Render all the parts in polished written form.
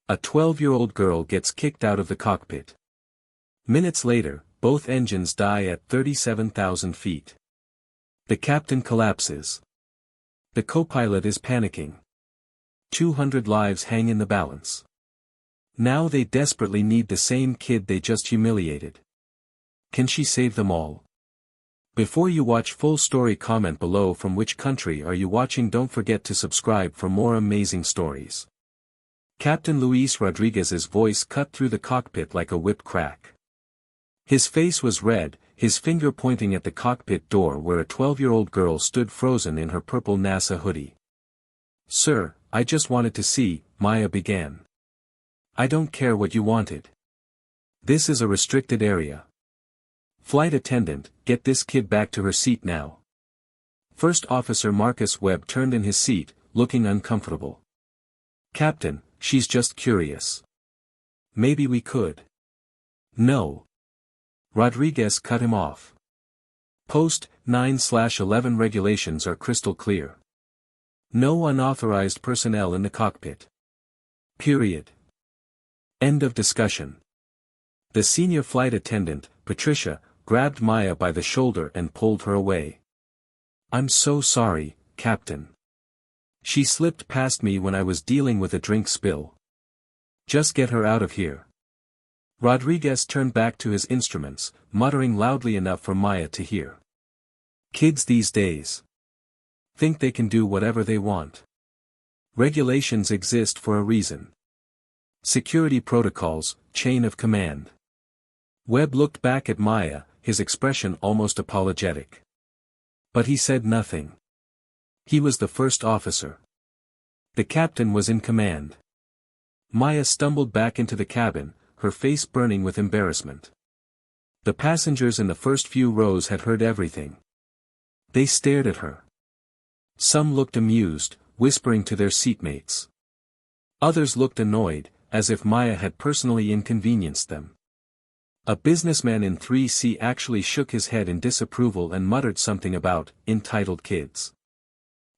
A 12-year-old girl gets kicked out of the cockpit. Minutes later, both engines die at 37,000 feet. The captain collapses. The co-pilot is panicking. 200 lives hang in the balance. Now they desperately need the same kid they just humiliated. Can she save them all? Before you watch full story, comment below from which country are you watching. Don't forget to subscribe for more amazing stories. Captain Luis Rodriguez's voice cut through the cockpit like a whip crack. His face was red, his finger pointing at the cockpit door where a 12-year-old girl stood frozen in her purple NASA hoodie. "Sir, I just wanted to see," Maya began. "I don't care what you wanted. This is a restricted area. Flight attendant, get this kid back to her seat now." First Officer Marcus Webb turned in his seat, looking uncomfortable. "Captain, she's just curious. Maybe we could." "No." Rodriguez cut him off. Post 9/11 regulations are crystal clear. No unauthorized personnel in the cockpit. Period. End of discussion. The senior flight attendant, Patricia, grabbed Maya by the shoulder and pulled her away. "I'm so sorry, Captain. She slipped past me when I was dealing with a drink spill. Just get her out of here." Rodriguez turned back to his instruments, muttering loudly enough for Maya to hear. Kids these days think they can do whatever they want. Regulations exist for a reason. Security protocols, chain of command. Webb looked back at Maya, his expression almost apologetic. But he said nothing. He was the first officer. The captain was in command. Maya stumbled back into the cabin, her face burning with embarrassment. The passengers in the first few rows had heard everything. They stared at her. Some looked amused, whispering to their seatmates. Others looked annoyed, as if Maya had personally inconvenienced them. A businessman in 3C actually shook his head in disapproval and muttered something about entitled kids.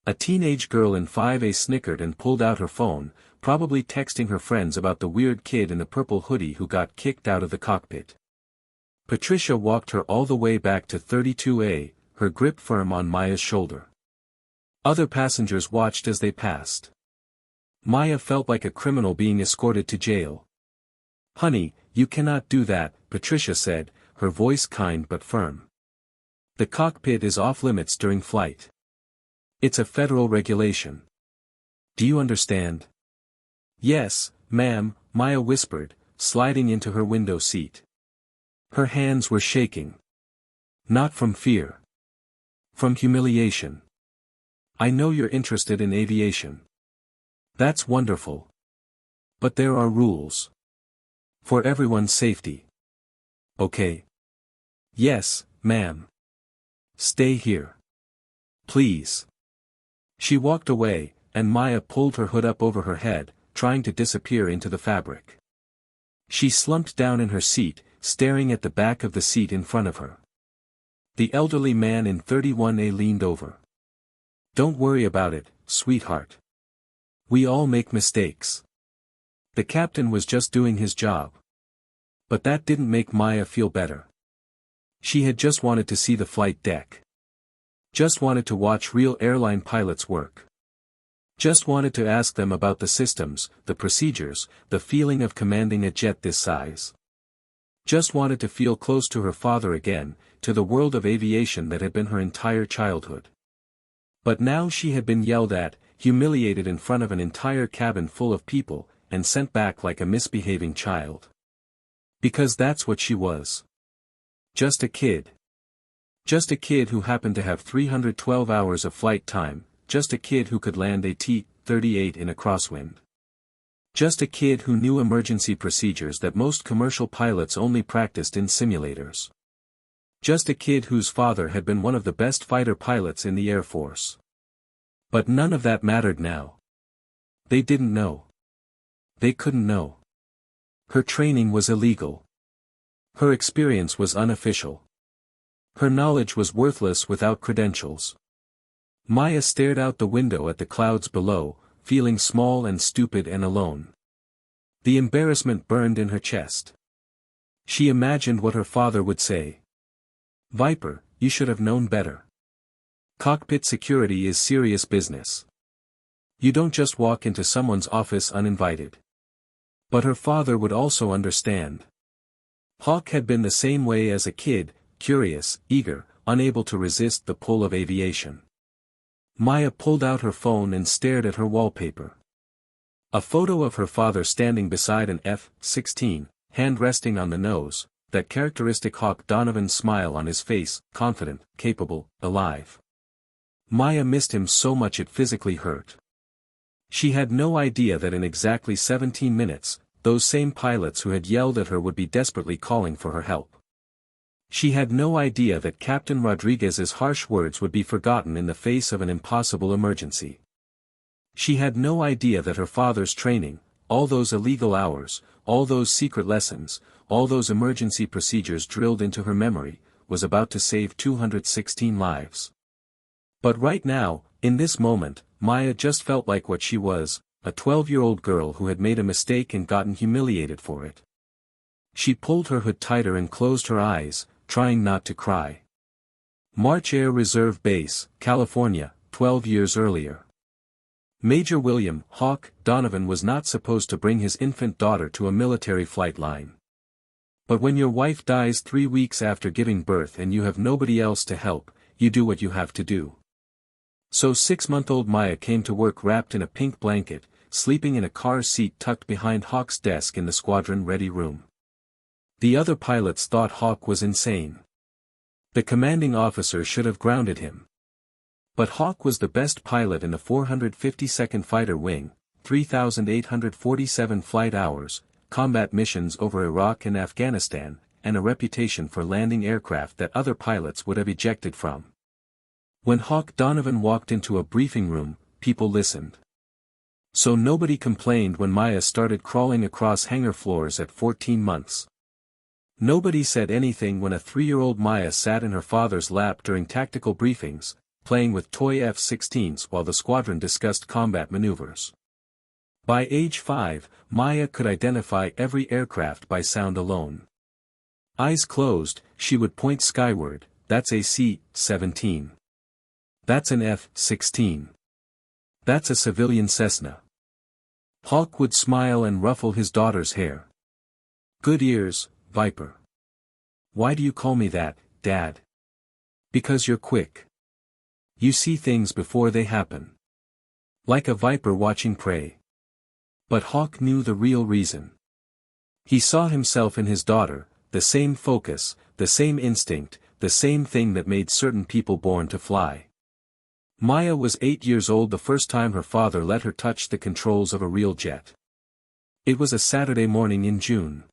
A teenage girl in 5A snickered and pulled out her phone, probably texting her friends about the weird kid in the purple hoodie who got kicked out of the cockpit. Patricia walked her all the way back to 32A, her grip firm on Maya's shoulder. Other passengers watched as they passed. Maya felt like a criminal being escorted to jail. "Honey, you cannot do that," Patricia said, her voice kind but firm. "The cockpit is off-limits during flight. It's a federal regulation. Do you understand?" "Yes, ma'am," Maya whispered, sliding into her window seat. Her hands were shaking. Not from fear. From humiliation. "I know you're interested in aviation. That's wonderful. But there are rules. For everyone's safety. Okay?" "Yes, ma'am. Stay here. Please." She walked away, and Maya pulled her hood up over her head, trying to disappear into the fabric. She slumped down in her seat, staring at the back of the seat in front of her. The elderly man in 31A leaned over. "Don't worry about it, sweetheart. We all make mistakes." The captain was just doing his job. But that didn't make Maya feel better. She had just wanted to see the flight deck. Just wanted to watch real airline pilots work. Just wanted to ask them about the systems, the procedures, the feeling of commanding a jet this size. Just wanted to feel close to her father again, to the world of aviation that had been her entire childhood. But now she had been yelled at, humiliated in front of an entire cabin full of people, and sent back like a misbehaving child. Because that's what she was. Just a kid. Just a kid who happened to have 312 hours of flight time, just a kid who could land a T-38 in a crosswind. Just a kid who knew emergency procedures that most commercial pilots only practiced in simulators. Just a kid whose father had been one of the best fighter pilots in the Air Force. But none of that mattered now. They didn't know. They couldn't know. Her training was illegal. Her experience was unofficial. Her knowledge was worthless without credentials. Maya stared out the window at the clouds below, feeling small and stupid and alone. The embarrassment burned in her chest. She imagined what her father would say. "Viper, you should have known better. Cockpit security is serious business. You don't just walk into someone's office uninvited." But her father would also understand. Hawk had been the same way as a kid, curious, eager, unable to resist the pull of aviation. Maya pulled out her phone and stared at her wallpaper. A photo of her father standing beside an F-16, hand resting on the nose, that characteristic Hawk Donovan smile on his face, confident, capable, alive. Maya missed him so much it physically hurt. She had no idea that in exactly 17 minutes, those same pilots who had yelled at her would be desperately calling for her help. She had no idea that Captain Rodriguez's harsh words would be forgotten in the face of an impossible emergency. She had no idea that her father's training, all those illegal hours, all those secret lessons, all those emergency procedures drilled into her memory, was about to save 216 lives. But right now, in this moment, Maya just felt like what she was, a 12-year-old girl who had made a mistake and gotten humiliated for it. She pulled her hood tighter and closed her eyes, trying not to cry. March Air Reserve Base, California, 12 years earlier. Major William Hawk Donovan was not supposed to bring his infant daughter to a military flight line. But when your wife dies 3 weeks after giving birth and you have nobody else to help, you do what you have to do. So 6-month-old Maya came to work wrapped in a pink blanket, sleeping in a car seat tucked behind Hawk's desk in the squadron-ready room. The other pilots thought Hawk was insane. The commanding officer should have grounded him. But Hawk was the best pilot in the 452nd Fighter Wing, 3,847 flight hours, combat missions over Iraq and Afghanistan, and a reputation for landing aircraft that other pilots would have ejected from. When Hawk Donovan walked into a briefing room, people listened. So nobody complained when Maya started crawling across hangar floors at 14 months. Nobody said anything when a 3-year-old Maya sat in her father's lap during tactical briefings, playing with toy F-16s while the squadron discussed combat maneuvers. By age 5, Maya could identify every aircraft by sound alone. Eyes closed, she would point skyward, "That's a C-17. That's an F-16. That's a civilian Cessna." Hawk would smile and ruffle his daughter's hair. "Good ears, Viper. Why do you call me that, Dad?" "Because you're quick. You see things before they happen. Like a viper watching prey." But Hawk knew the real reason. He saw himself in his daughter, the same focus, the same instinct, the same thing that made certain people born to fly. Maya was 8 years old the first time her father let her touch the controls of a real jet. It was a Saturday morning in June.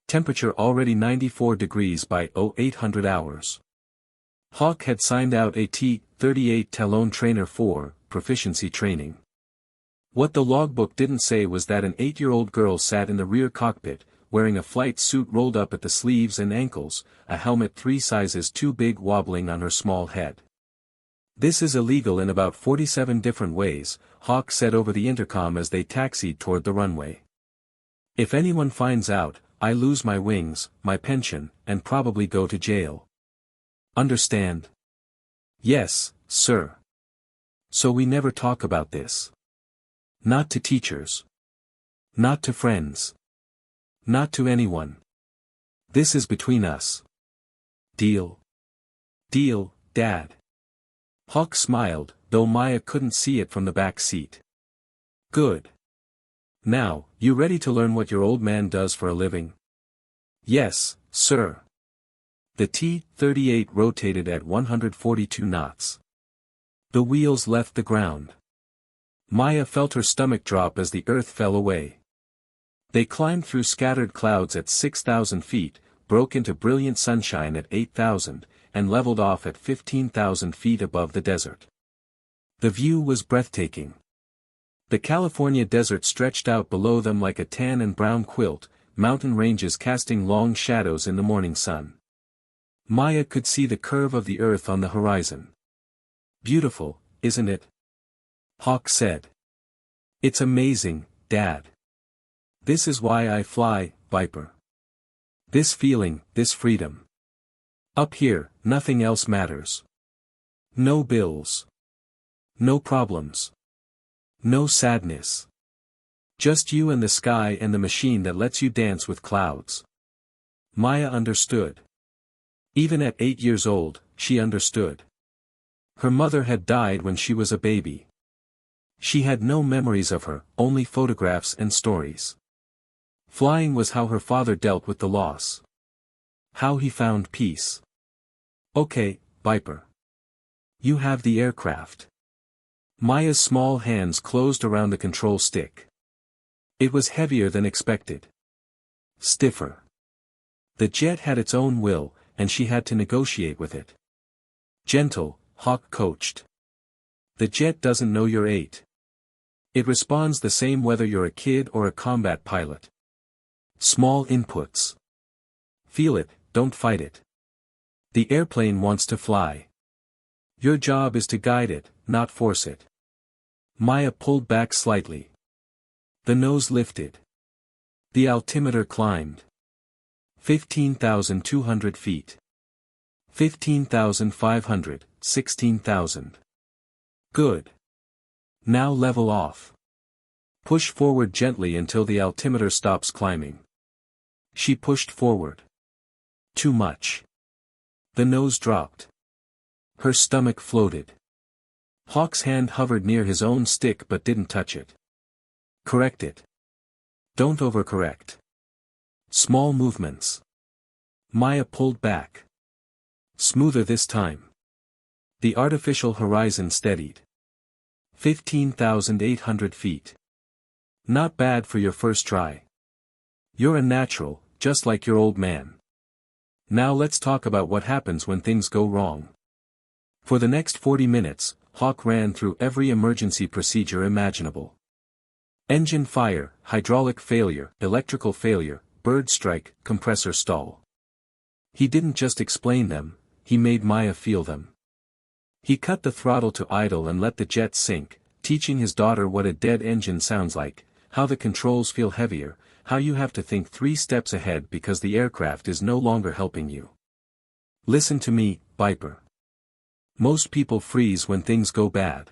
Temperature already 94 degrees by 0800 hours. Hawk had signed out a T-38 Talon Trainer 4, proficiency training. What the logbook didn't say was that an 8-year-old girl sat in the rear cockpit, wearing a flight suit rolled up at the sleeves and ankles, a helmet 3 sizes too big wobbling on her small head. "This is illegal in about 47 different ways," Hawk said over the intercom as they taxied toward the runway. "If anyone finds out, I lose my wings, my pension, and probably go to jail. Understand?" "Yes, sir. So we never talk about this. Not to teachers. Not to friends. Not to anyone. This is between us. Deal?" "Deal, Dad." Hawk smiled, though Maya couldn't see it from the back seat. "Good. Now, you ready to learn what your old man does for a living?" "Yes, sir." The T-38 rotated at 142 knots. The wheels left the ground. Maya felt her stomach drop as the earth fell away. They climbed through scattered clouds at 6,000 feet, broke into brilliant sunshine at 8,000, and leveled off at 15,000 feet above the desert. The view was breathtaking. The California desert stretched out below them like a tan and brown quilt, mountain ranges casting long shadows in the morning sun. Maya could see the curve of the earth on the horizon. "Beautiful, isn't it?" Hawk said. "It's amazing, Dad." This is why I fly, Viper. This feeling, this freedom. Up here, nothing else matters. No bills. No problems. No sadness. Just you and the sky and the machine that lets you dance with clouds. Maya understood. Even at 8 years old, she understood. Her mother had died when she was a baby. She had no memories of her, only photographs and stories. Flying was how her father dealt with the loss. How he found peace. Okay, Viper. You have the aircraft. Maya's small hands closed around the control stick. It was heavier than expected. Stiffer. The jet had its own will, and she had to negotiate with it. Gentle, Hawk coached. The jet doesn't know you're 8. It responds the same whether you're a kid or a combat pilot. Small inputs. Feel it, don't fight it. The airplane wants to fly. Your job is to guide it, not force it. Maya pulled back slightly. The nose lifted. The altimeter climbed. 15,200 feet. 15,500, 16,000. Good. Now level off. Push forward gently until the altimeter stops climbing. She pushed forward. Too much. The nose dropped. Her stomach floated. Hawk's hand hovered near his own stick but didn't touch it. Correct it. Don't overcorrect. Small movements. Maya pulled back. Smoother this time. The artificial horizon steadied. 15,800 feet. Not bad for your first try. You're a natural, just like your old man. Now let's talk about what happens when things go wrong. For the next 40 minutes, Hawk ran through every emergency procedure imaginable. Engine fire, hydraulic failure, electrical failure, bird strike, compressor stall. He didn't just explain them, he made Maya feel them. He cut the throttle to idle and let the jet sink, teaching his daughter what a dead engine sounds like, how the controls feel heavier, how you have to think 3 steps ahead because the aircraft is no longer helping you. Listen to me, Viper. Most people freeze when things go bad.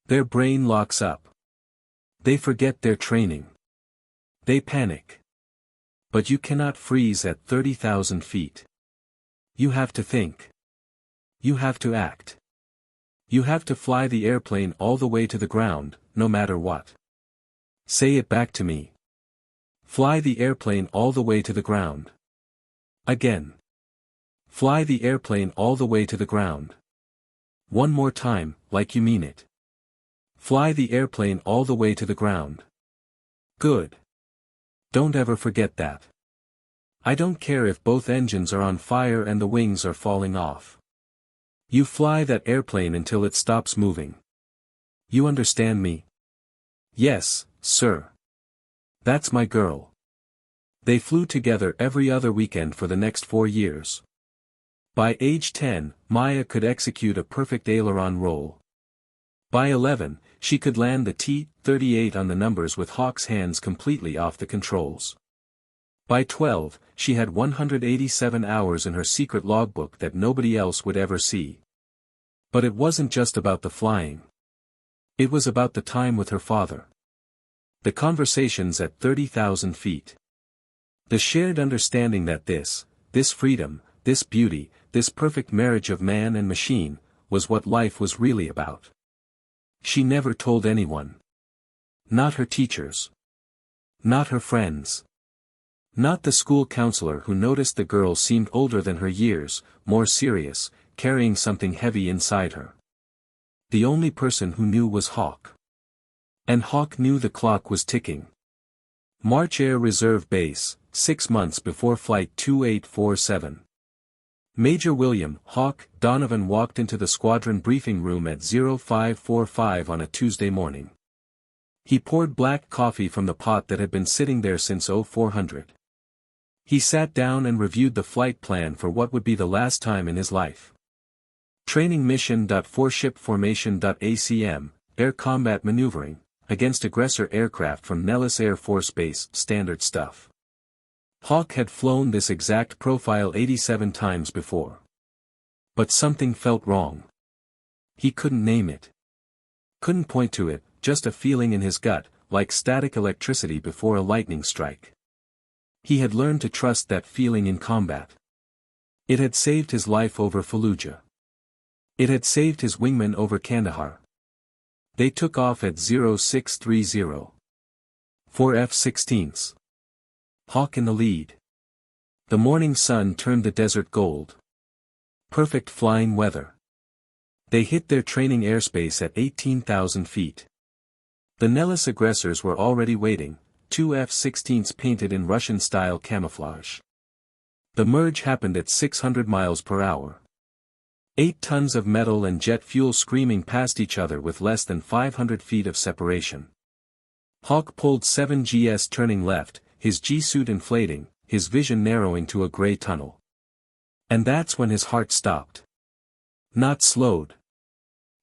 Their brain locks up. They forget their training. They panic. But you cannot freeze at 30,000 feet. You have to think. You have to act. You have to fly the airplane all the way to the ground, no matter what. Say it back to me. Fly the airplane all the way to the ground. Again. Fly the airplane all the way to the ground. One more time, like you mean it. Fly the airplane all the way to the ground. Good. Don't ever forget that. I don't care if both engines are on fire and the wings are falling off. You fly that airplane until it stops moving. You understand me? Yes, sir. That's my girl. They flew together every other weekend for the next 4 years. By age 10, Maya could execute a perfect aileron roll. By 11, she could land the T-38 on the numbers with Hawk's hands completely off the controls. By 12, she had 187 hours in her secret logbook that nobody else would ever see. But it wasn't just about the flying. It was about the time with her father. The conversations at 30,000 feet. The shared understanding that this freedom, this beauty, this perfect marriage of man and machine, was what life was really about. She never told anyone. Not her teachers. Not her friends. Not the school counselor who noticed the girl seemed older than her years, more serious, carrying something heavy inside her. The only person who knew was Hawk. And Hawk knew the clock was ticking. March Air Reserve Base, 6 months before Flight 2847. Major William Hawk Donovan walked into the squadron briefing room at 0545 on a Tuesday morning. He poured black coffee from the pot that had been sitting there since 0400. He sat down and reviewed the flight plan for what would be the last time in his life. Training mission. 4 Ship formation. ACM, Air Combat Maneuvering, against aggressor aircraft from Nellis Air Force Base, standard stuff. Hawk had flown this exact profile 87 times before. But something felt wrong. He couldn't name it. Couldn't point to it, just a feeling in his gut, like static electricity before a lightning strike. He had learned to trust that feeling in combat. It had saved his life over Fallujah. It had saved his wingman over Kandahar. They took off at 0630. 4 F-16s. Hawk in the lead. The morning sun turned the desert gold. Perfect flying weather. They hit their training airspace at 18,000 feet. The Nellis aggressors were already waiting, 2 F-16s painted in Russian-style camouflage. The merge happened at 600 miles per hour. 8 tons of metal and jet fuel screaming past each other with less than 500 feet of separation. Hawk pulled 7GS turning left, his G-suit inflating, his vision narrowing to a gray tunnel. And that's when his heart stopped. Not slowed.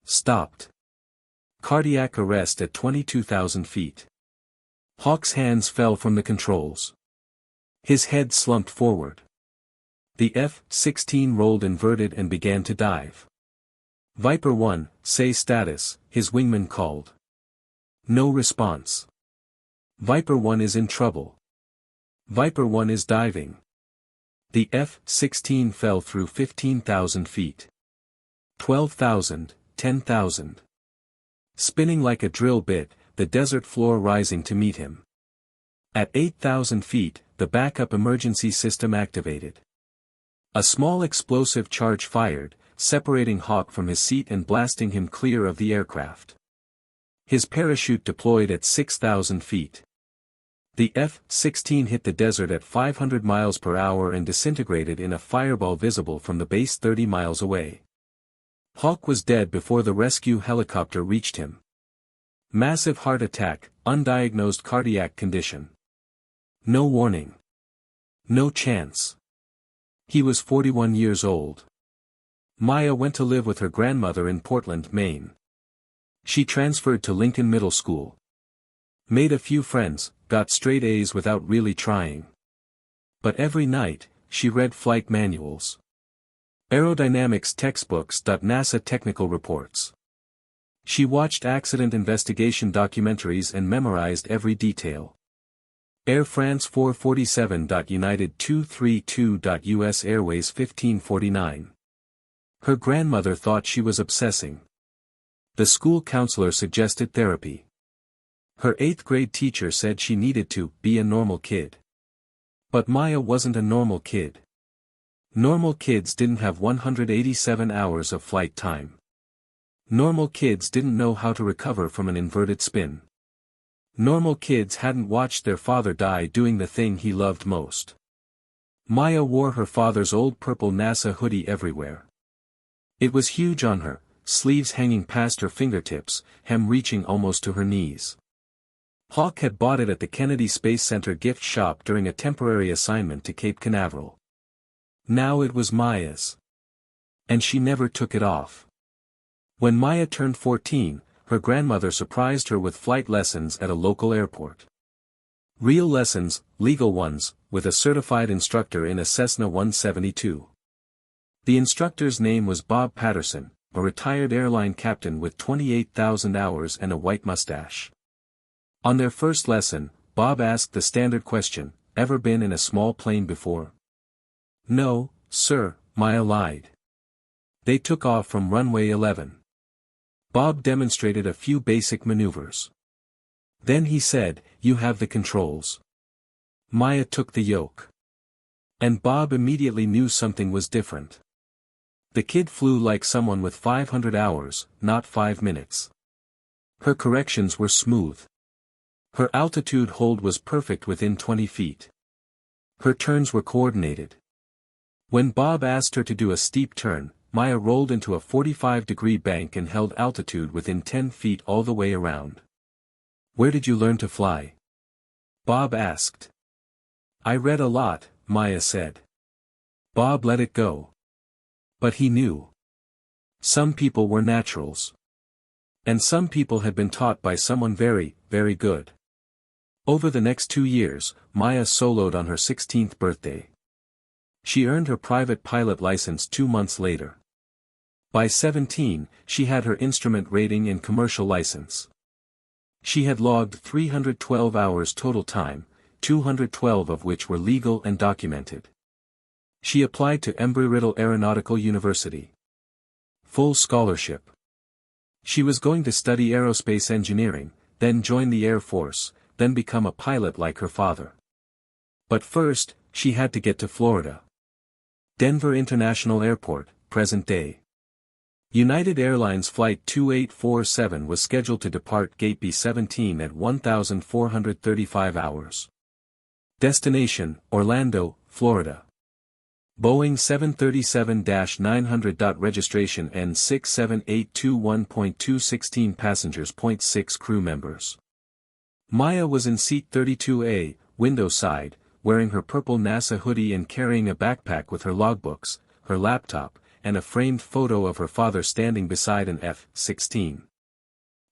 Stopped. Cardiac arrest at 22,000 feet. Hawk's hands fell from the controls. His head slumped forward. The F-16 rolled inverted and began to dive. Viper 1, say status, his wingman called. No response. Viper 1 is in trouble. Viper 1 is diving. The F-16 fell through 15,000 feet. 12,000, 10,000. Spinning like a drill bit, the desert floor rising to meet him. At 8,000 feet, the backup emergency system activated. A small explosive charge fired, separating Hawk from his seat and blasting him clear of the aircraft. His parachute deployed at 6,000 feet. The F-16 hit the desert at 500 miles per hour and disintegrated in a fireball visible from the base 30 miles away. Hawk was dead before the rescue helicopter reached him. Massive heart attack, undiagnosed cardiac condition. No warning. No chance. He was 41 years old. Maya went to live with her grandmother in Portland, Maine. She transferred to Lincoln Middle School. Made a few friends, got straight A's without really trying. But every night, she read flight manuals. Aerodynamics textbooks. NASA technical reports. She watched accident investigation documentaries and memorized every detail. Air France 447. United 232. US Airways 1549. Her grandmother thought she was obsessing. The school counselor suggested therapy. Her 8th grade teacher said she needed to be a normal kid. But Maya wasn't a normal kid. Normal kids didn't have 187 hours of flight time. Normal kids didn't know how to recover from an inverted spin. Normal kids hadn't watched their father die doing the thing he loved most. Maya wore her father's old purple NASA hoodie everywhere. It was huge on her, sleeves hanging past her fingertips, hem reaching almost to her knees. Hawk had bought it at the Kennedy Space Center gift shop during a temporary assignment to Cape Canaveral. Now it was Maya's. And she never took it off. When Maya turned 14, her grandmother surprised her with flight lessons at a local airport. Real lessons, legal ones, with a certified instructor in a Cessna 172. The instructor's name was Bob Patterson, a retired airline captain with 28,000 hours and a white mustache. On their first lesson, Bob asked the standard question, "Ever been in a small plane before?" "No, sir," Maya lied. They took off from runway 11. Bob demonstrated a few basic maneuvers. Then he said, "You have the controls." Maya took the yoke. And Bob immediately knew something was different. The kid flew like someone with 500 hours, not 5 minutes. Her corrections were smooth. Her altitude hold was perfect within 20 feet. Her turns were coordinated. When Bob asked her to do a steep turn, Maya rolled into a 45-degree bank and held altitude within 10 feet all the way around. "Where did you learn to fly?" Bob asked. "I read a lot," Maya said. Bob let it go. But he knew. Some people were naturals. And some people had been taught by someone very, very good. Over the next 2 years, Maya soloed on her 16th birthday. She earned her private pilot license 2 months later. By 17, she had her instrument rating and commercial license. She had logged 312 hours total time, 212 of which were legal and documented. She applied to Embry-Riddle Aeronautical University. Full scholarship. She was going to study aerospace engineering, then join the Air Force, then become a pilot like her father. But first, she had to get to Florida. Denver International Airport, present day. United Airlines Flight 2847 was scheduled to depart Gate B-17 at 1,435 hours. Destination, Orlando, Florida. Boeing 737-900. Registration N67821.216 passengers. 6 crew members. Maya was in seat 32A, window side, wearing her purple NASA hoodie and carrying a backpack with her logbooks, her laptop, and a framed photo of her father standing beside an F-16.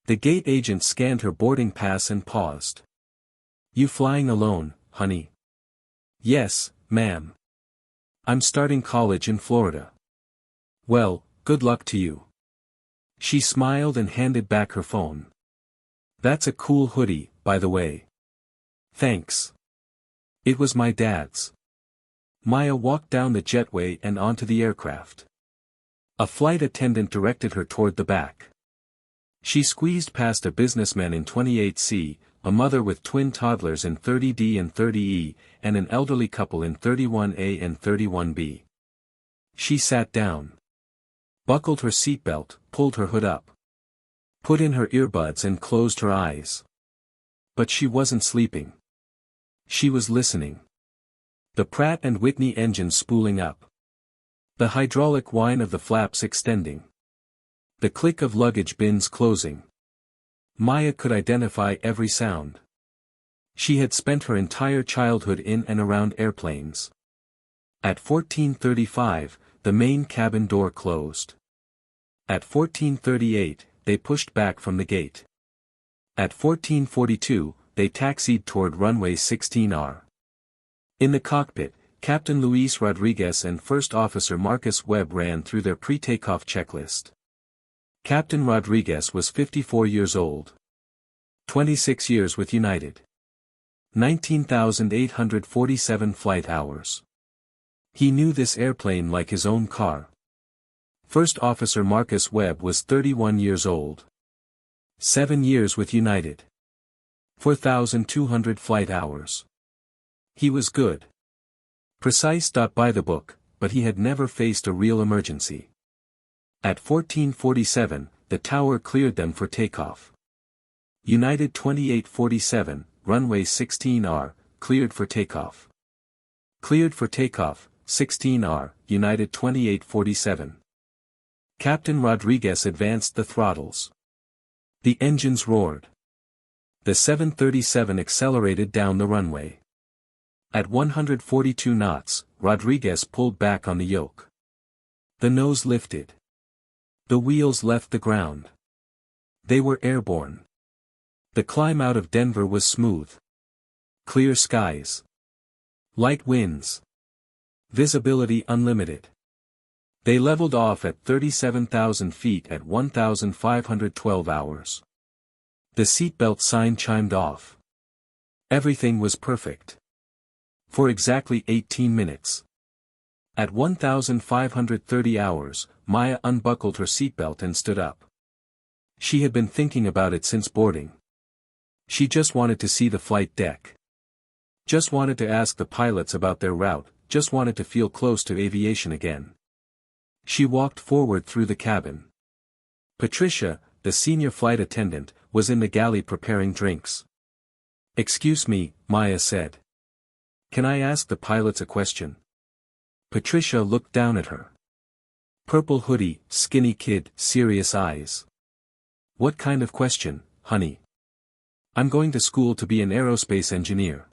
The gate agent scanned her boarding pass and paused. "You flying alone, honey?" "Yes, ma'am. I'm starting college in Florida." "Well, good luck to you." She smiled and handed back her phone. "That's a cool hoodie, by the way." "Thanks. It was my dad's." Maya walked down the jetway and onto the aircraft. A flight attendant directed her toward the back. She squeezed past a businessman in 28C, a mother with twin toddlers in 30D and 30E, and an elderly couple in 31A and 31B. She sat down. Buckled her seatbelt, pulled her hood up. Put in her earbuds and closed her eyes. But she wasn't sleeping. She was listening. The Pratt & Whitney engine spooling up. The hydraulic whine of the flaps extending. The click of luggage bins closing. Maya could identify every sound. She had spent her entire childhood in and around airplanes. At 14:35, the main cabin door closed. At 14:38, they pushed back from the gate. At 14:42, they taxied toward runway 16R. In the cockpit, Captain Luis Rodriguez and First Officer Marcus Webb ran through their pre-takeoff checklist. Captain Rodriguez was 54 years old. 26 years with United. 19,847 flight hours. He knew this airplane like his own car. First Officer Marcus Webb was 31 years old. 7 years with United. 4,200 flight hours. He was good. Precise. By the book, but he had never faced a real emergency. At 14:47, the tower cleared them for takeoff. United 2847, runway 16R, cleared for takeoff. Cleared for takeoff, 16R, United 2847. Captain Rodriguez advanced the throttles. The engines roared. The 737 accelerated down the runway. At 142 knots, Rodriguez pulled back on the yoke. The nose lifted. The wheels left the ground. They were airborne. The climb out of Denver was smooth. Clear skies. Light winds. Visibility unlimited. They leveled off at 37,000 feet at 1,512 hours. The seatbelt sign chimed off. Everything was perfect. For exactly 18 minutes. At 1,530 hours, Maya unbuckled her seatbelt and stood up. She had been thinking about it since boarding. She just wanted to see the flight deck. Just wanted to ask the pilots about their route, just wanted to feel close to aviation again. She walked forward through the cabin. Patricia, the senior flight attendant, was in the galley preparing drinks. "Excuse me," Maya said. "Can I ask the pilots a question?" Patricia looked down at her. Purple hoodie, skinny kid, serious eyes. "What kind of question, honey?" "I'm going to school to be an aerospace engineer.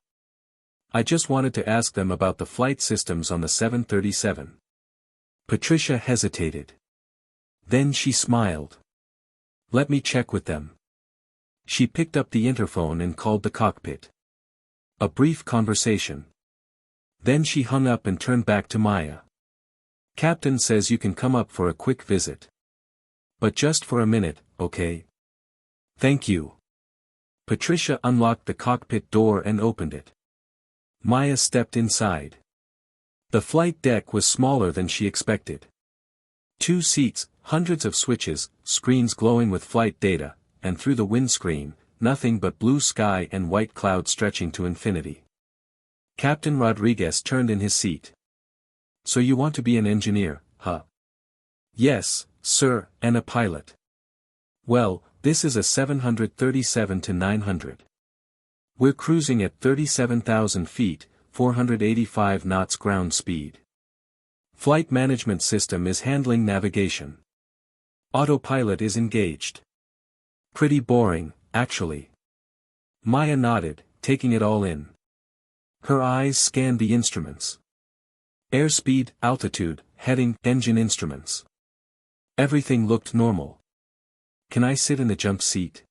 I just wanted to ask them about the flight systems on the 737. Patricia hesitated. Then she smiled. Let me check with them. She picked up the interphone and called the cockpit. A brief conversation. Then she hung up and turned back to Maya. Captain says you can come up for a quick visit. But just for a minute, okay? Thank you. Patricia unlocked the cockpit door and opened it. Maya stepped inside. The flight deck was smaller than she expected. 2 seats, hundreds of switches, screens glowing with flight data, and through the windscreen, nothing but blue sky and white clouds stretching to infinity. Captain Rodriguez turned in his seat. So you want to be an engineer, huh? Yes, sir, and a pilot. Well, this is a 737-900. We're cruising at 37,000 feet, 485 knots ground speed. Flight management system is handling navigation. Autopilot is engaged. Pretty boring, actually. Maya nodded, taking it all in. Her eyes scanned the instruments. Airspeed, altitude, heading, engine instruments. Everything looked normal. Can I sit in the jump seat?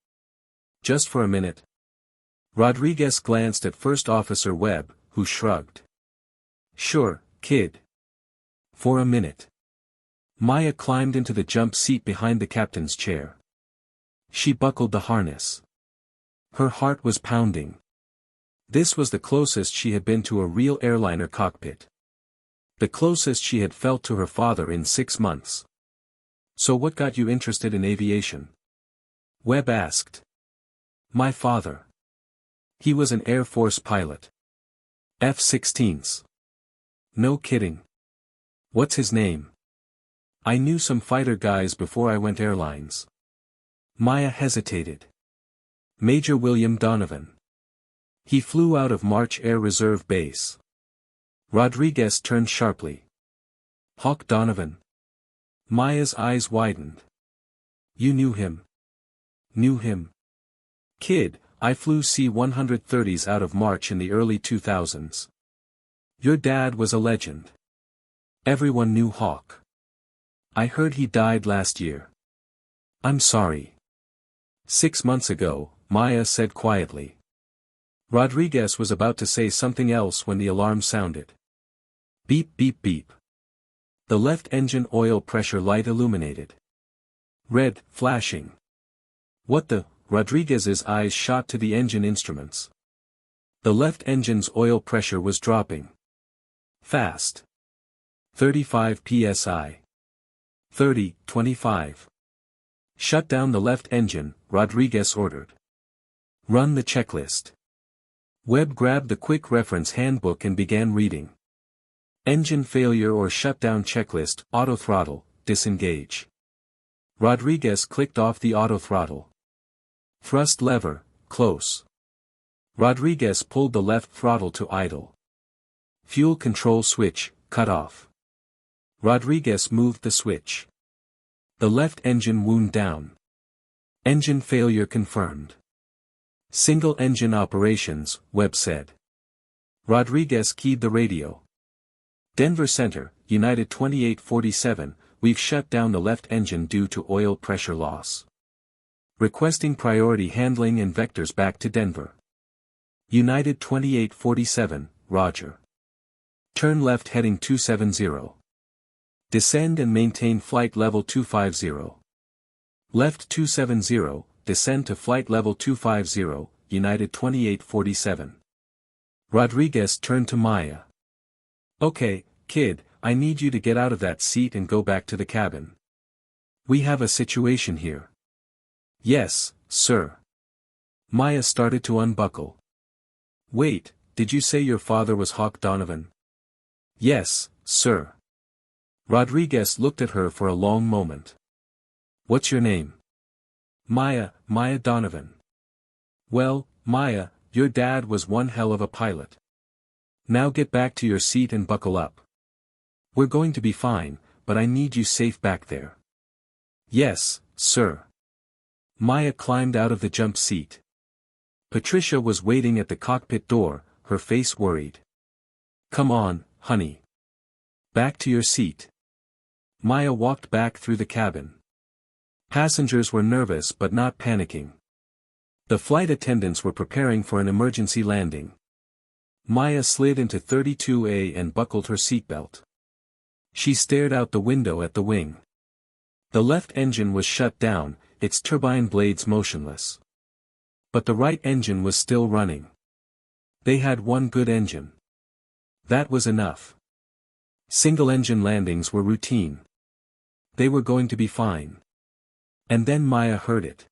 Just for a minute. Rodriguez glanced at First Officer Webb, who shrugged. Sure, kid. For a minute. Maya climbed into the jump seat behind the captain's chair. She buckled the harness. Her heart was pounding. This was the closest she had been to a real airliner cockpit. The closest she had felt to her father in 6 months. So what got you interested in aviation? Webb asked. My father. He was an Air Force pilot. F-16s. No kidding. What's his name? I knew some fighter guys before I went airlines. Maya hesitated. Major William Donovan. He flew out of March Air Reserve Base. Rodriguez turned sharply. Hawk Donovan. Maya's eyes widened. You knew him? Knew him? Kid, I flew C-130s out of March in the early 2000s. Your dad was a legend. Everyone knew Hawk. I heard he died last year. I'm sorry. 6 months ago, Maya said quietly. Rodriguez was about to say something else when the alarm sounded. Beep beep beep. The left engine oil pressure light illuminated. Red, flashing. What the? Rodriguez's eyes shot to the engine instruments. The left engine's oil pressure was dropping. Fast. 35 psi. 30, 25. Shut down the left engine, Rodriguez ordered. Run the checklist. Webb grabbed the quick reference handbook and began reading. Engine failure or shutdown checklist, auto throttle, disengage. Rodriguez clicked off the auto throttle. Thrust lever, close. Rodriguez pulled the left throttle to idle. Fuel control switch, cut off. Rodriguez moved the switch. The left engine wound down. Engine failure confirmed. Single engine operations, Webb said. Rodriguez keyed the radio. Denver Center, United 2847, we've shut down the left engine due to oil pressure loss. Requesting priority handling and vectors back to Denver. United 2847, Roger. Turn left heading 270. Descend and maintain flight level 250. Left 270, descend to flight level 250, United 2847. Rodriguez turned to Maya. Okay, kid, I need you to get out of that seat and go back to the cabin. We have a situation here. Yes, sir. Maya started to unbuckle. Wait, did you say your father was Hawk Donovan? Yes, sir. Rodriguez looked at her for a long moment. What's your name? Maya Donovan. Well, Maya, your dad was one hell of a pilot. Now get back to your seat and buckle up. We're going to be fine, but I need you safe back there. Yes, sir. Maya climbed out of the jump seat. Patricia was waiting at the cockpit door, her face worried. Come on, honey. Back to your seat. Maya walked back through the cabin. Passengers were nervous but not panicking. The flight attendants were preparing for an emergency landing. Maya slid into 32A and buckled her seatbelt. She stared out the window at the wing. The left engine was shut down, its turbine blades motionless. But the right engine was still running. They had one good engine. That was enough. Single-engine landings were routine. They were going to be fine. And then Maya heard it.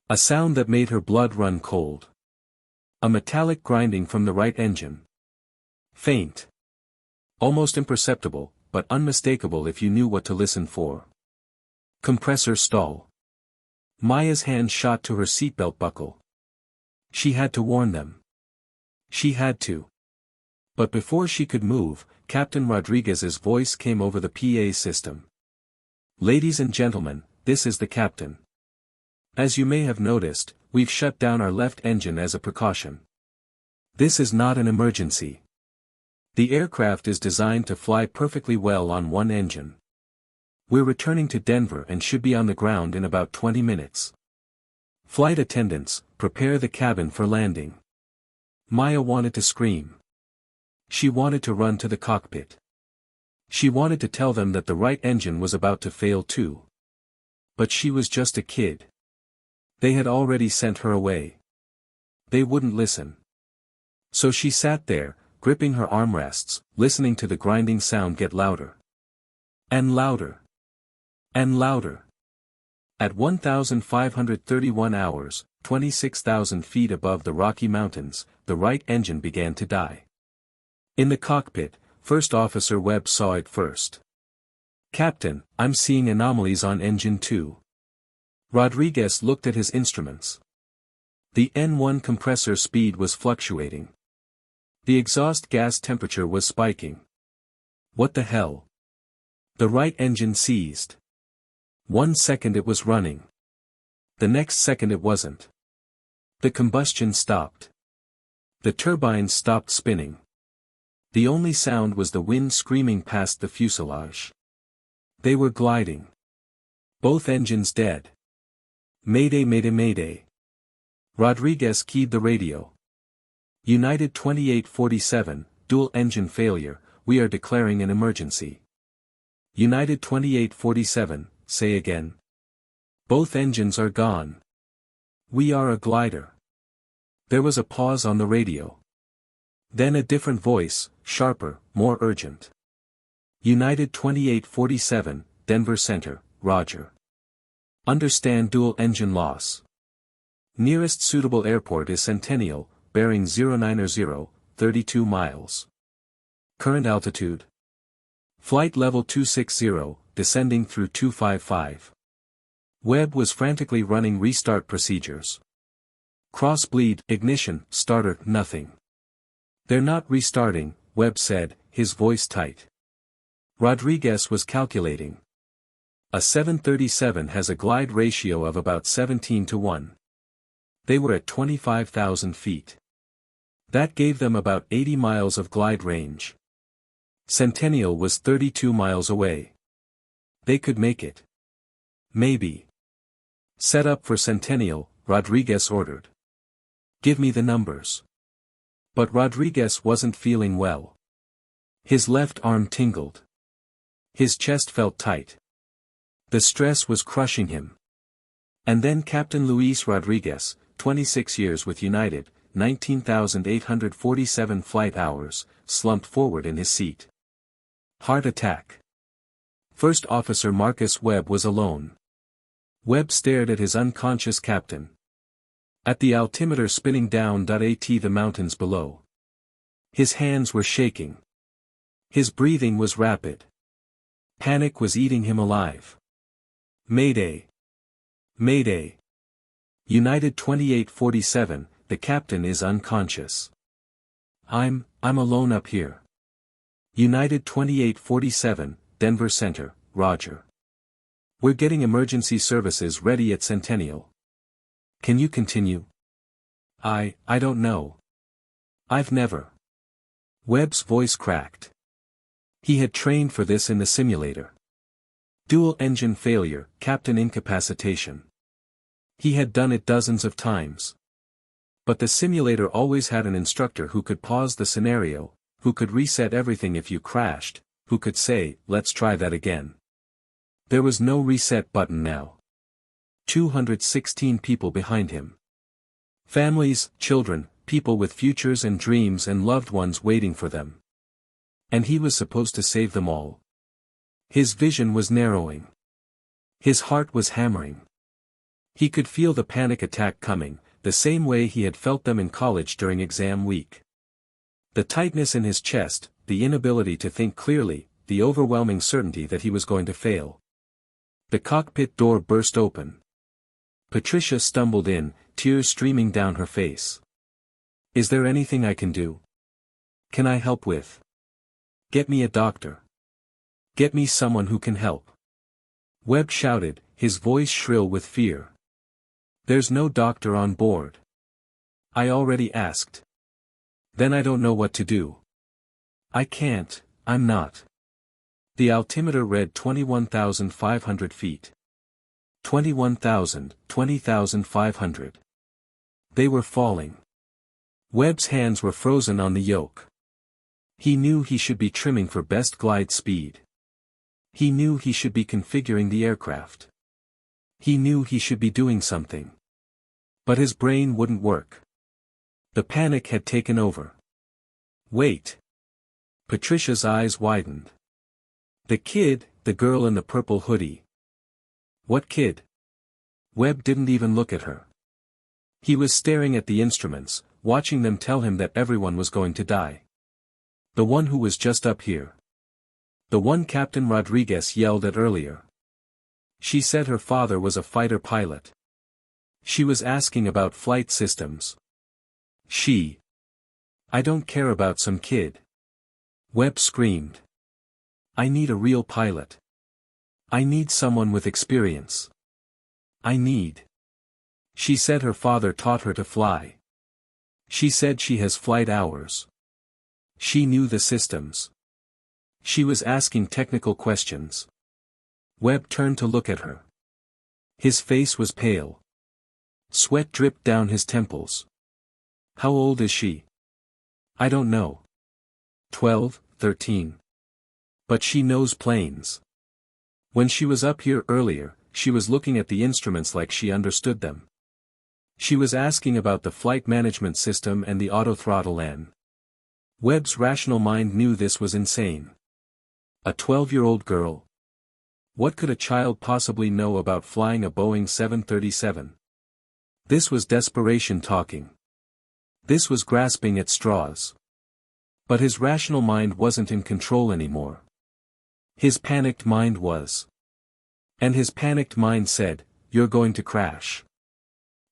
A sound that made her blood run cold. A metallic grinding from the right engine. Faint. Almost imperceptible, but unmistakable if you knew what to listen for. Compressor stall. Maya's hand shot to her seatbelt buckle. She had to warn them. She had to. But before she could move, Captain Rodriguez's voice came over the PA system. "Ladies and gentlemen, this is the captain. As you may have noticed, we've shut down our left engine as a precaution. This is not an emergency. The aircraft is designed to fly perfectly well on one engine. We're returning to Denver and should be on the ground in about 20 minutes. Flight attendants, prepare the cabin for landing." Maya wanted to scream. She wanted to run to the cockpit. She wanted to tell them that the right engine was about to fail too. But she was just a kid. They had already sent her away. They wouldn't listen. So she sat there, gripping her armrests, listening to the grinding sound get louder. And louder. And louder. At 1,531 hours, 26,000 feet above the Rocky Mountains, the right engine began to die. In the cockpit, First Officer Webb saw it first. "Captain, I'm seeing anomalies on engine 2. Rodriguez looked at his instruments. The N1 compressor speed was fluctuating. The exhaust gas temperature was spiking. What the hell? The right engine seized. 1 second it was running. The next second it wasn't. The combustion stopped. The turbines stopped spinning. The only sound was the wind screaming past the fuselage. They were gliding. Both engines dead. Mayday, mayday, mayday. Rodriguez keyed the radio. United 2847, dual engine failure, we are declaring an emergency. United 2847, say again. Both engines are gone. We are a glider. There was a pause on the radio. Then a different voice, sharper, more urgent. United 2847, Denver Center, Roger. Understand dual engine loss. Nearest suitable airport is Centennial, bearing 090, 32 miles. Current altitude. Flight level 260, descending through 255. Webb was frantically running restart procedures. Cross-bleed, ignition, starter, nothing. "They're not restarting," Webb said, his voice tight. Rodriguez was calculating. A 737 has a glide ratio of about 17 to 1. They were at 25,000 feet. That gave them about 80 miles of glide range. Centennial was 32 miles away. They could make it. Maybe. "Set up for Centennial," Rodriguez ordered. "Give me the numbers." But Rodriguez wasn't feeling well. His left arm tingled. His chest felt tight. The stress was crushing him. And then Captain Luis Rodriguez, 26 years with United, 19,847 flight hours, slumped forward in his seat. Heart attack. First Officer Marcus Webb was alone. Webb stared at his unconscious captain. At the altimeter spinning down at the mountains below. His hands were shaking. His breathing was rapid. Panic was eating him alive. Mayday. Mayday. United 2847, the captain is unconscious. I'm alone up here. United 2847, Denver Center, Roger. We're getting emergency services ready at Centennial. Can you continue? I don't know. I've never. Webb's voice cracked. He had trained for this in the simulator. Dual engine failure, captain incapacitation. He had done it dozens of times. But the simulator always had an instructor who could pause the scenario, who could reset everything if you crashed, who could say, let's try that again. There was no reset button now. 216 people behind him. Families, children, people with futures and dreams and loved ones waiting for them. And he was supposed to save them all. His vision was narrowing. His heart was hammering. He could feel the panic attack coming, the same way he had felt them in college during exam week. The tightness in his chest, the inability to think clearly, the overwhelming certainty that he was going to fail. The cockpit door burst open. Patricia stumbled in, tears streaming down her face. Is there anything I can do? Can I help with? Get me a doctor. Get me someone who can help. Webb shouted, his voice shrill with fear. There's no doctor on board. I already asked. Then I don't know what to do. I can't, I'm not. The altimeter read 21,500 feet. 21,000, 20,500. They were falling. Webb's hands were frozen on the yoke. He knew he should be trimming for best glide speed. He knew he should be configuring the aircraft. He knew he should be doing something. But his brain wouldn't work. The panic had taken over. Wait. Patricia's eyes widened. The kid, the girl in the purple hoodie. What kid? Webb didn't even look at her. He was staring at the instruments, watching them tell him that everyone was going to die. The one who was just up here. The one Captain Rodriguez yelled at earlier. She said her father was a fighter pilot. She was asking about flight systems. I don't care about some kid. Webb screamed. I need a real pilot. I need someone with experience. She said her father taught her to fly. She said she has flight hours. She knew the systems. She was asking technical questions. Webb turned to look at her. His face was pale. Sweat dripped down his temples. How old is she? I don't know. 12, 13. But she knows planes. When she was up here earlier, she was looking at the instruments like she understood them. She was asking about the flight management system and the autothrottle and. Webb's rational mind knew this was insane. A 12-year-old girl. What could a child possibly know about flying a Boeing 737? This was desperation talking. This was grasping at straws. But his rational mind wasn't in control anymore. His panicked mind was. And his panicked mind said, you're going to crash.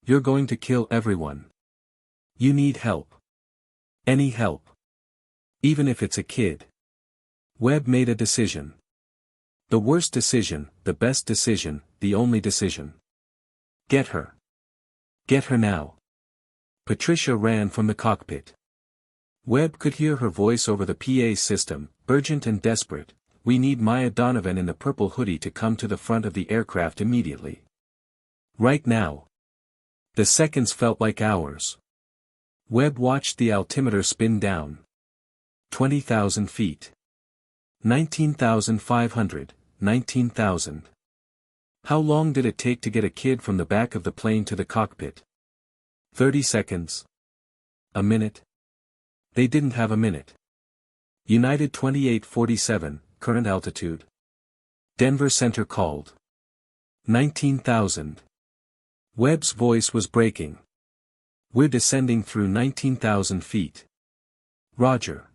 You're going to kill everyone. You need help. Any help. Even if it's a kid. Webb made a decision. The worst decision, the best decision, the only decision. Get her. Get her now. Patricia ran from the cockpit. Webb could hear her voice over the PA system, urgent and desperate. We need Maya Donovan in the purple hoodie to come to the front of the aircraft immediately. Right now. The seconds felt like hours. Webb watched the altimeter spin down. 20,000 feet. 19,500, 19,000. How long did it take to get a kid from the back of the plane to the cockpit? 30 seconds. A minute? They didn't have a minute. United 2847, current altitude. Denver Center called. 19,000. Webb's voice was breaking. We're descending through 19,000 feet. Roger.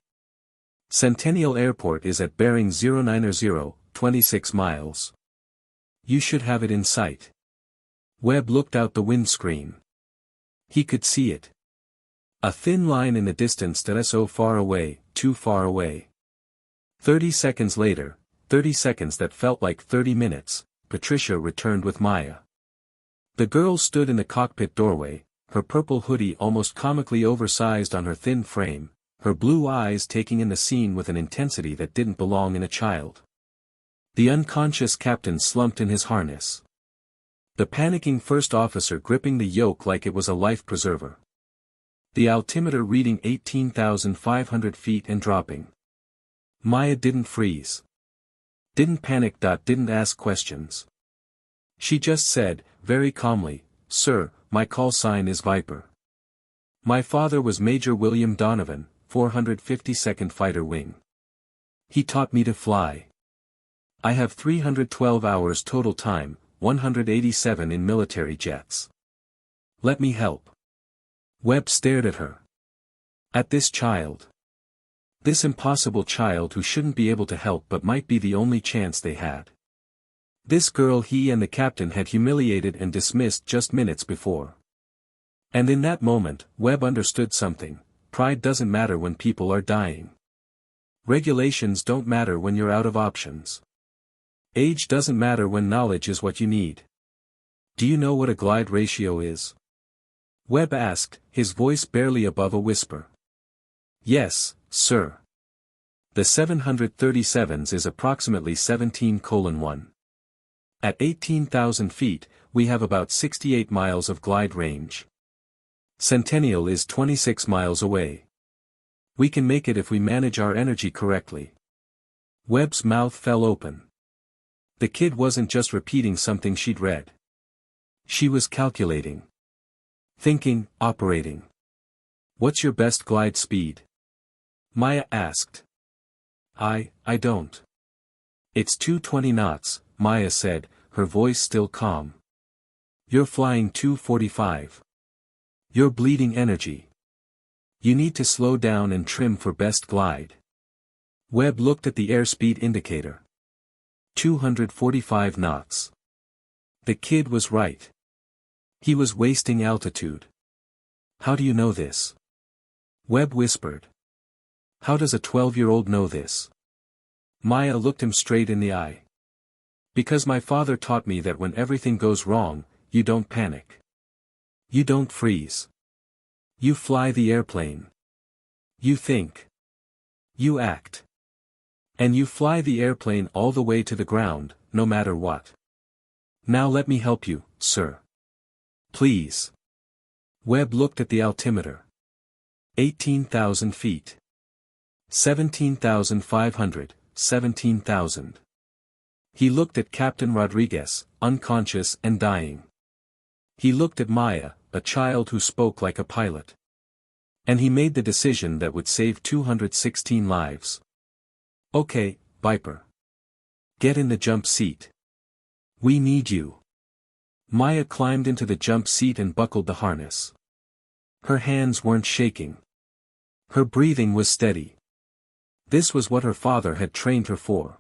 Centennial Airport is at bearing 090, 26 miles. You should have it in sight. Webb looked out the windscreen. He could see it. A thin line in the distance that so far away, too far away. 30 seconds later, 30 seconds that felt like 30 minutes, Patricia returned with Maya. The girl stood in the cockpit doorway, her purple hoodie almost comically oversized on her thin frame, her blue eyes taking in the scene with an intensity that didn't belong in a child. The unconscious captain slumped in his harness. The panicking first officer gripping the yoke like it was a life preserver. The altimeter reading 18,500 feet and dropping. Maya didn't freeze. Didn't panic. Didn't ask questions. She just said, very calmly, "Sir, my call sign is Viper. My father was Major William Donovan, 452nd Fighter Wing. He taught me to fly. I have 312 hours total time, 187 in military jets. Let me help." Webb stared at her. At this child. This impossible child who shouldn't be able to help but might be the only chance they had. This girl he and the captain had humiliated and dismissed just minutes before. And in that moment, Webb understood something: pride doesn't matter when people are dying. Regulations don't matter when you're out of options. Age doesn't matter when knowledge is what you need. Do you know what a glide ratio is? Webb asked, his voice barely above a whisper. Yes, sir. The 737s is approximately 17:1. At 18,000 feet, we have about 68 miles of glide range. Centennial is 26 miles away. We can make it if we manage our energy correctly. Webb's mouth fell open. The kid wasn't just repeating something she'd read. She was calculating. Thinking, operating. What's your best glide speed? Maya asked. I don't. It's 220 knots, Maya said, her voice still calm. You're flying 245. You're bleeding energy. You need to slow down and trim for best glide. Webb looked at the airspeed indicator. 245 knots. The kid was right. He was wasting altitude. How do you know this? Webb whispered. How does a 12-year-old know this? Maya looked him straight in the eye. Because my father taught me that when everything goes wrong, you don't panic. You don't freeze. You fly the airplane. You think. You act. And you fly the airplane all the way to the ground, no matter what. Now let me help you, sir. Please. Webb looked at the altimeter. 18,000 feet. 17,500, 17,000. He looked at Captain Rodriguez, unconscious and dying. He looked at Maya, a child who spoke like a pilot. And he made the decision that would save 216 lives. Okay, Viper. Get in the jump seat. We need you. Maya climbed into the jump seat and buckled the harness. Her hands weren't shaking. Her breathing was steady. This was what her father had trained her for.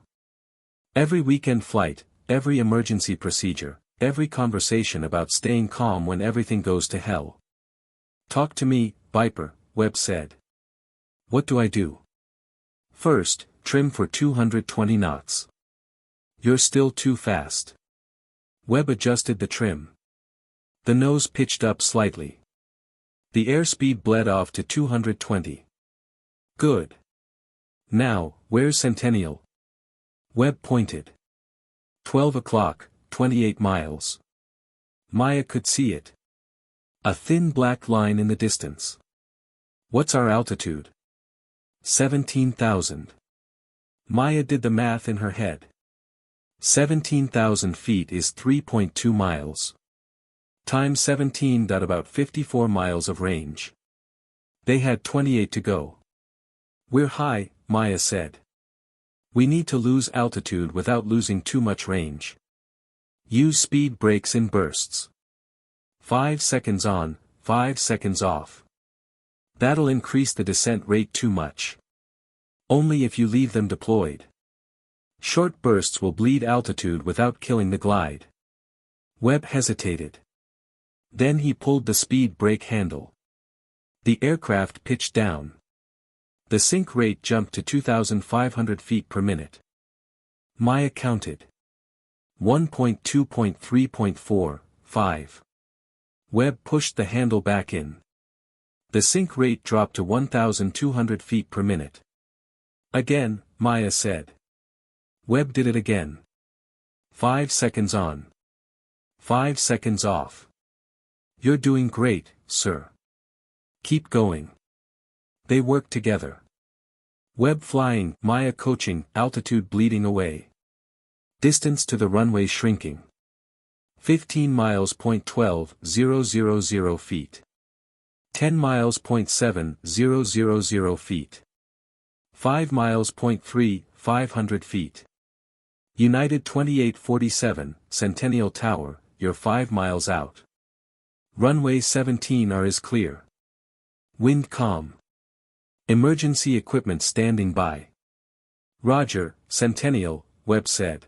Every weekend flight, every emergency procedure, every conversation about staying calm when everything goes to hell. Talk to me, Viper, Webb said. What do I do? First, trim for 220 knots. You're still too fast. Webb adjusted the trim. The nose pitched up slightly. The airspeed bled off to 220. Good. Now, where's Centennial? Webb pointed. 12 o'clock, 28 miles. Maya could see it. A thin black line in the distance. What's our altitude? 17,000. Maya did the math in her head. 17,000 feet is 3.2 miles. Times 17. About 54 miles of range. They had 28 to go. We're high, Maya said. We need to lose altitude without losing too much range. Use speed brakes in bursts. 5 seconds on, 5 seconds off. That'll increase the descent rate too much. Only if you leave them deployed. Short bursts will bleed altitude without killing the glide. Webb hesitated. Then he pulled the speed brake handle. The aircraft pitched down. The sink rate jumped to 2,500 feet per minute. Maya counted. 1.2.3.4, 5. Webb pushed the handle back in. The sink rate dropped to 1,200 feet per minute. Again, Maya said. Webb did it again. 5 seconds on. 5 seconds off. You're doing great, sir. Keep going. They worked together. Webb flying, Maya coaching, altitude bleeding away. Distance to the runway shrinking. 15 miles. 12,000 feet. 10 miles. 7,000 feet. 5 miles. 3,500 feet. United 2847, Centennial Tower, you're 5 miles out. Runway 17R is clear. Wind calm. Emergency equipment standing by. Roger, Centennial, Webb said.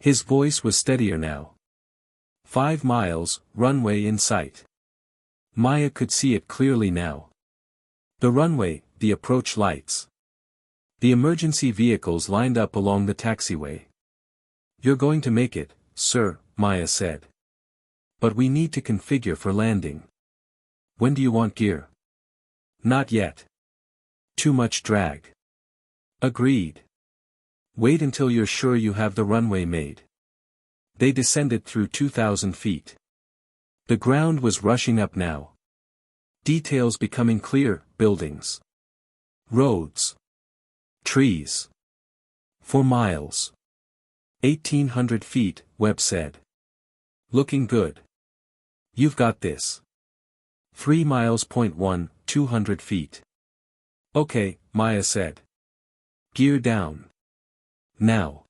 His voice was steadier now. 5 miles, runway in sight. Maya could see it clearly now. The runway, the approach lights. The emergency vehicles lined up along the taxiway. You're going to make it, sir, Maya said. But we need to configure for landing. When do you want gear? Not yet. Too much drag. Agreed. Wait until you're sure you have the runway made. They descended through 2,000 feet. The ground was rushing up now. Details becoming clear, buildings. Roads. Trees. For miles. 1,800 feet, Webb said. Looking good. You've got this. 3 miles. 200 feet. Okay, Maya said. Gear down. Now.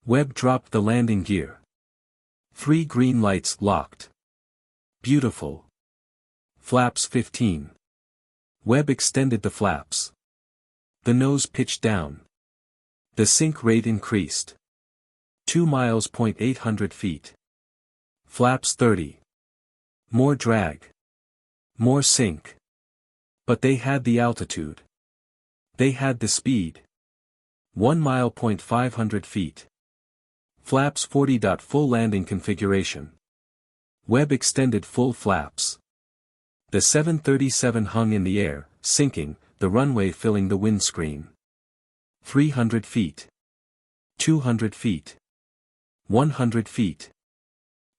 Webb dropped the landing gear. 3 green lights locked. Beautiful. Flaps 15. Webb extended the flaps. The nose pitched down. The sink rate increased. 2 miles. 800 feet. Flaps 30. More drag. More sink. But they had the altitude. They had the speed. 1 mile. 500 feet. Flaps 40. Full landing configuration. Webb extended full flaps. The 737 hung in the air, sinking, the runway filling the windscreen. 300 feet. 200 feet. 100 feet.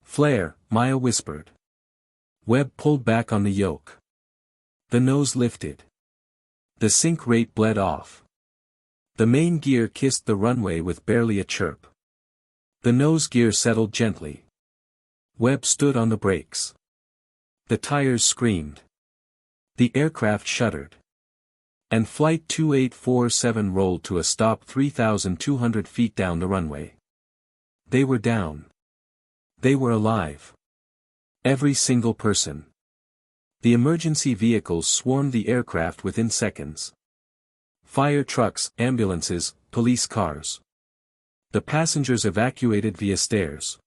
Flare, Maya whispered. Webb pulled back on the yoke. The nose lifted. The sink rate bled off. The main gear kissed the runway with barely a chirp. The nose gear settled gently. Webb stood on the brakes. The tires screamed. The aircraft shuddered. And Flight 2847 rolled to a stop 3,200 feet down the runway. They were down. They were alive. Every single person. The emergency vehicles swarmed the aircraft within seconds. Fire trucks, ambulances, police cars. The passengers evacuated via stairs.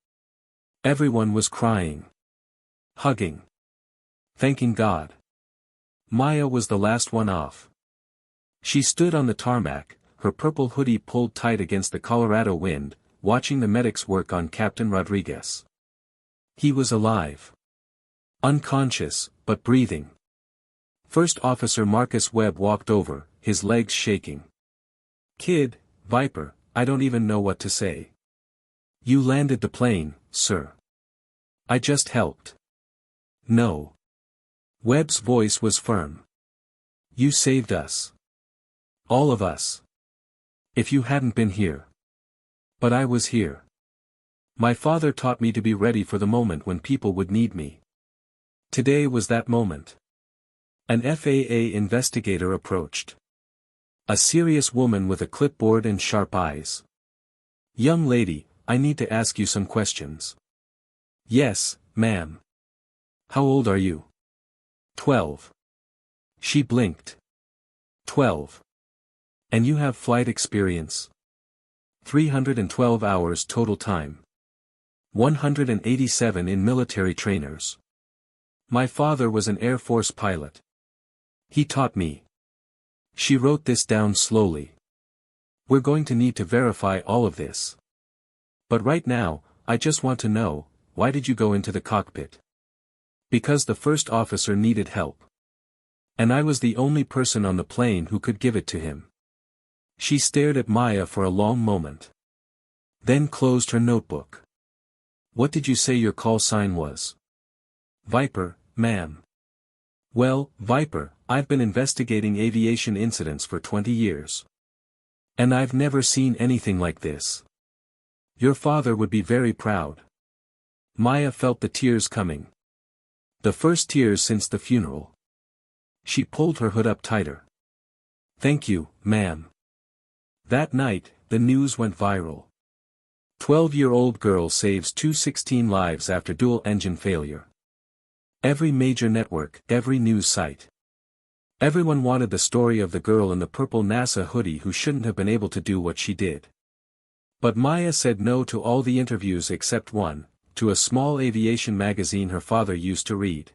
Everyone was crying. Hugging. Thanking God. Maya was the last one off. She stood on the tarmac, her purple hoodie pulled tight against the Colorado wind, watching the medics work on Captain Rodriguez. He was alive. Unconscious, but breathing. First Officer Marcus Webb walked over, his legs shaking. Kid, Viper, I don't even know what to say. You landed the plane, sir. I just helped. No. Webb's voice was firm. You saved us. All of us. If you hadn't been here. But I was here. My father taught me to be ready for the moment when people would need me. Today was that moment. An FAA investigator approached. A serious woman with a clipboard and sharp eyes. Young lady, I need to ask you some questions. Yes, ma'am. How old are you? 12. She blinked. 12. And you have flight experience? 312 hours total time. 187 in military trainers. My father was an Air Force pilot. He taught me. She wrote this down slowly. We're going to need to verify all of this. But right now, I just want to know, why did you go into the cockpit? Because the first officer needed help. And I was the only person on the plane who could give it to him. She stared at Maya for a long moment. Then closed her notebook. What did you say your call sign was? Viper, ma'am. Well, Viper, I've been investigating aviation incidents for 20 years. And I've never seen anything like this. Your father would be very proud. Maya felt the tears coming. The first tears since the funeral. She pulled her hood up tighter. Thank you, ma'am. That night, the news went viral. 12-year-old girl saves 216 lives after dual-engine failure. Every major network, every news site. Everyone wanted the story of the girl in the purple NASA hoodie who shouldn't have been able to do what she did. But Maya said no to all the interviews except one, to a small aviation magazine her father used to read.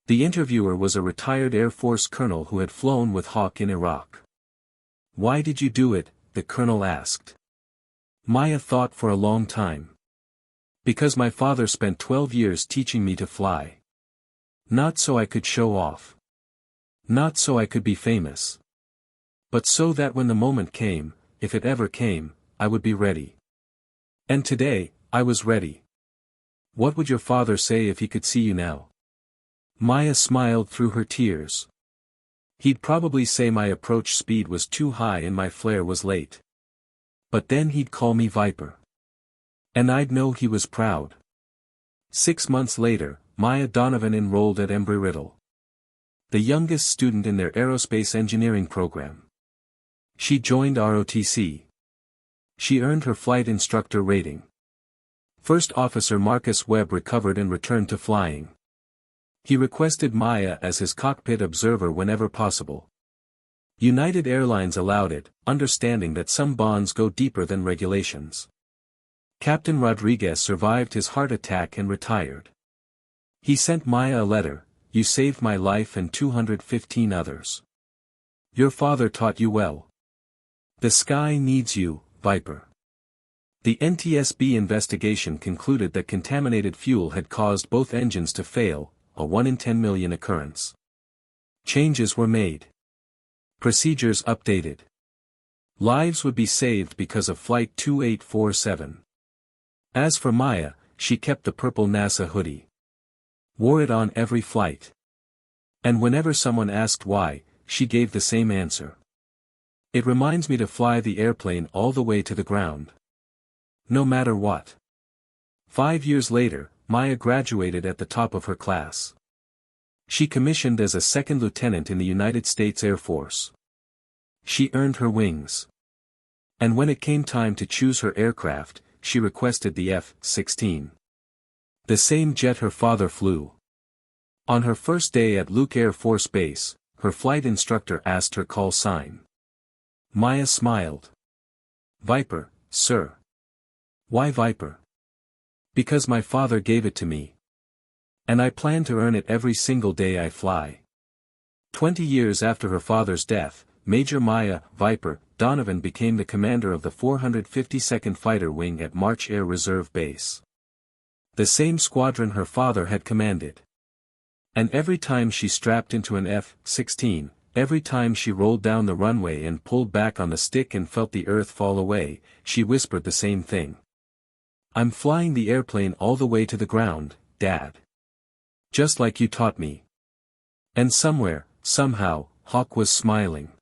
The interviewer was a retired Air Force colonel who had flown with Hawk in Iraq. Why did you do it? The colonel asked. Maya thought for a long time. Because my father spent 12 years teaching me to fly. Not so I could show off. Not so I could be famous. But so that when the moment came, if it ever came, I would be ready. And today, I was ready. What would your father say if he could see you now? Maya smiled through her tears. He'd probably say my approach speed was too high and my flare was late. But then he'd call me Viper. And I'd know he was proud. 6 months later, Maya Donovan enrolled at Embry-Riddle. The youngest student in their aerospace engineering program. She joined ROTC. She earned her flight instructor rating. First Officer Marcus Webb recovered and returned to flying. He requested Maya as his cockpit observer whenever possible. United Airlines allowed it, understanding that some bonds go deeper than regulations. Captain Rodriguez survived his heart attack and retired. He sent Maya a letter, "You saved my life and 215 others. Your father taught you well. The sky needs you, Viper." The NTSB investigation concluded that contaminated fuel had caused both engines to fail, a 1 in 10 million occurrence. Changes were made. Procedures updated. Lives would be saved because of Flight 2847. As for Maya, she kept the purple NASA hoodie. Wore it on every flight. And whenever someone asked why, she gave the same answer. It reminds me to fly the airplane all the way to the ground. No matter what. 5 years later, Maya graduated at the top of her class. She commissioned as a second lieutenant in the United States Air Force. She earned her wings. And when it came time to choose her aircraft, she requested the F-16. The same jet her father flew. On her first day at Luke Air Force Base, her flight instructor asked her call sign. Maya smiled. Viper, sir. Why Viper? Because my father gave it to me. And I plan to earn it every single day I fly. 20 years after her father's death, Major Maya Viper Donovan became the commander of the 452nd Fighter Wing at March Air Reserve Base. The same squadron her father had commanded. And every time she strapped into an F-16, every time she rolled down the runway and pulled back on the stick and felt the earth fall away, she whispered the same thing. I'm flying the airplane all the way to the ground, Dad. Just like you taught me. And somewhere, somehow, Hawk was smiling.